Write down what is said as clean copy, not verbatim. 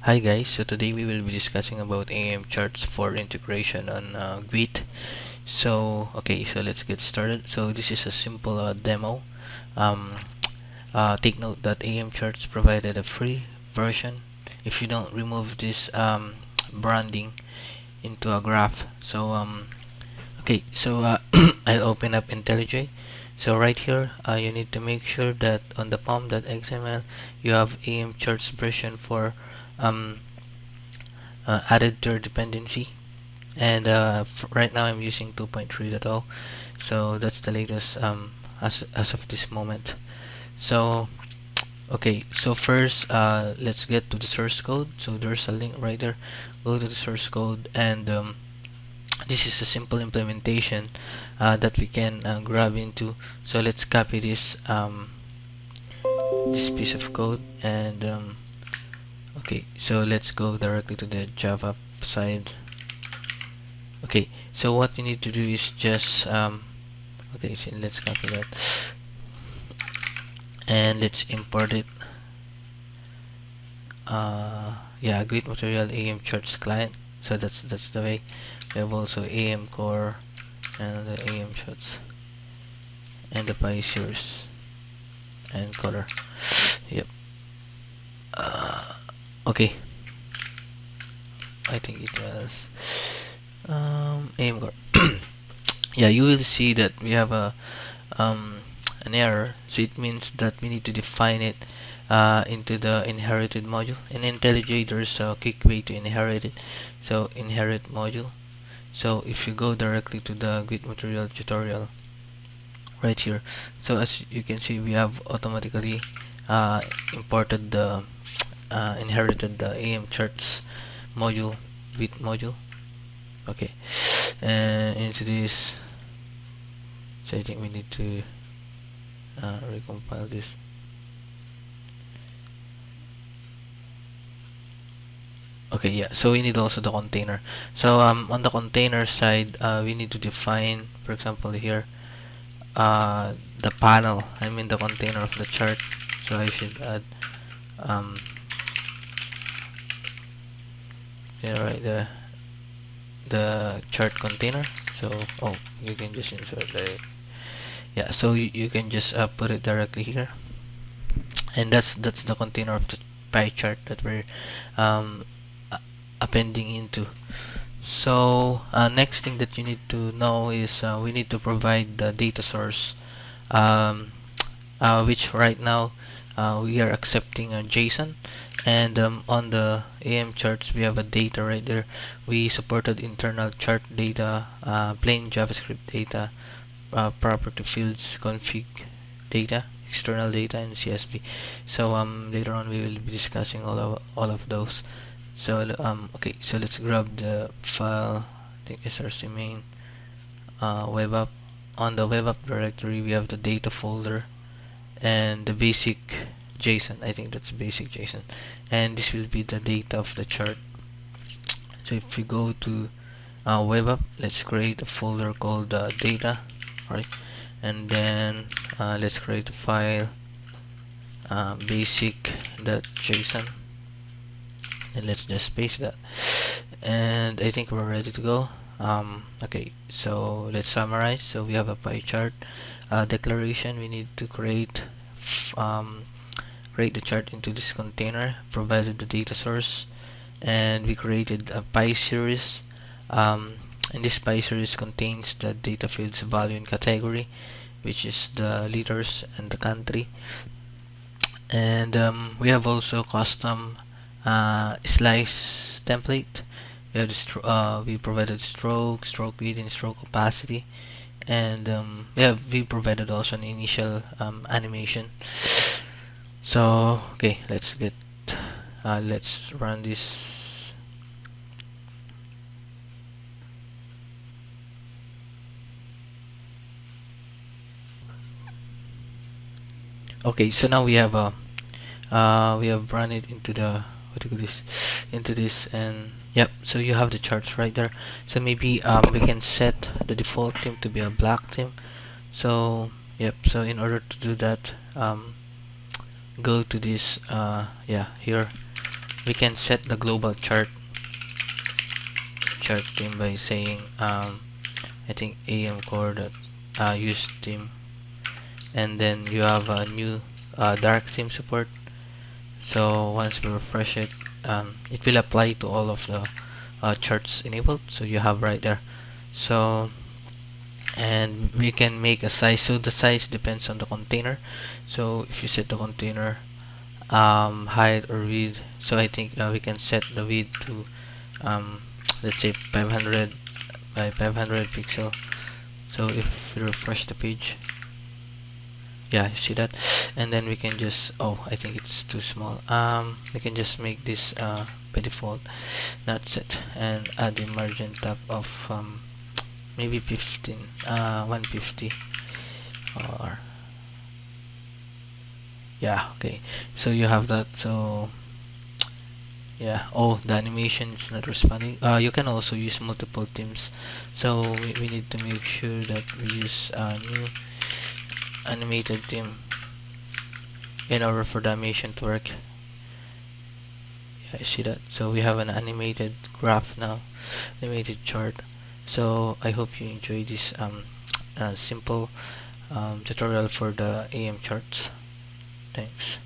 Hi guys, so today we will be discussing about AmCharts for integration on gwt. So let's get started. So this is a simple demo. Um, Take note that AmCharts provided a free version if you don't remove this branding into a graph. So I'll open up IntelliJ. So right here, you need to make sure that on the pom.xml you have AmCharts version for um, added to your dependency, and right now I'm using 2.3.0, so that's the latest as of this moment. So first let's get to the source code. So there's a link right there. Go to the source code, and this is a simple implementation that we can grab into. So let's copy this piece of code, and so let's go directly to the Java side. Okay, so what we need to do is just so let's copy that and let's import it. Yeah, gwt-material AmCharts client. So that's the way. We have also AM core and the AmCharts and the PieChart and color. Yep. Okay, I think it was AM core. Yeah, you will see that we have um, an error, so it means that we need to define it into the inherited module. In IntelliJ there's a quick way to inherit it. So inherit module. So if you go directly to the gwt-material tutorial right here, so as you can see we have automatically imported the inherited the AmCharts module with module. Okay, and into this, so I think we need to recompile this. Okay, yeah, so we need also the container. So on the container side, we need to define, for example here, the panel, I mean the container of the chart. So I should add um, right, the chart container. So you can just insert the, yeah, so you can just put it directly here, and that's the container of the pie chart that we're um, appending into. So next thing that you need to know is we need to provide the data source, um, which right now we are accepting a JSON, and on the AmCharts we have a data right there. We supported internal chart data, plain JavaScript data, property fields, config data, external data, and CSV. So later on we will be discussing all of those. So so let's grab the file. I think src main web app. On the web app directory we have the data folder and the basic JSON. I think that's basic JSON, and this will be the data of the chart. So if we go to web app, let's create a folder called data, right? And then let's create a file, basic.json, and let's just paste that, and I think we're ready to go. Okay, so let's summarize. So we have a pie chart declaration. We need to create the chart into this container, provided the data source, and we created a pie series, and this pie series contains the data fields value and category, which is the liters and the country. And we have also custom slice template. We have we provided stroke width, and stroke opacity, and we provided also an initial animation. So okay, let's run this. Okay, so now we have run it into the, what do you call this, into this, and yep, so you have the charts right there. So maybe we can set the default theme to be a black theme. So yep, so in order to do that, go to this here, we can set the global chart theme by saying I think amcore dot use theme, and then you have a new dark theme support. So once we refresh it, it will apply to all of the charts enabled, so you have right there. So, and we can make a size, so the size depends on the container. So if you set the container height or width, so I think we can set the width to let's say 500 by 500 pixel. So if we refresh the page, yeah, you see that. And then we can just, oh, I think it's too small. We can just make this by default not set, and add a margin tab of maybe 15 150, or yeah, okay. So you have that. So yeah, oh, the animation is not responding. You can also use multiple themes, so we need to make sure that we use a new animated theme in order for the animation to work. Yeah, I see that. So we have an animated graph now, animated chart. So I hope you enjoy this simple tutorial for the AmCharts. Thanks.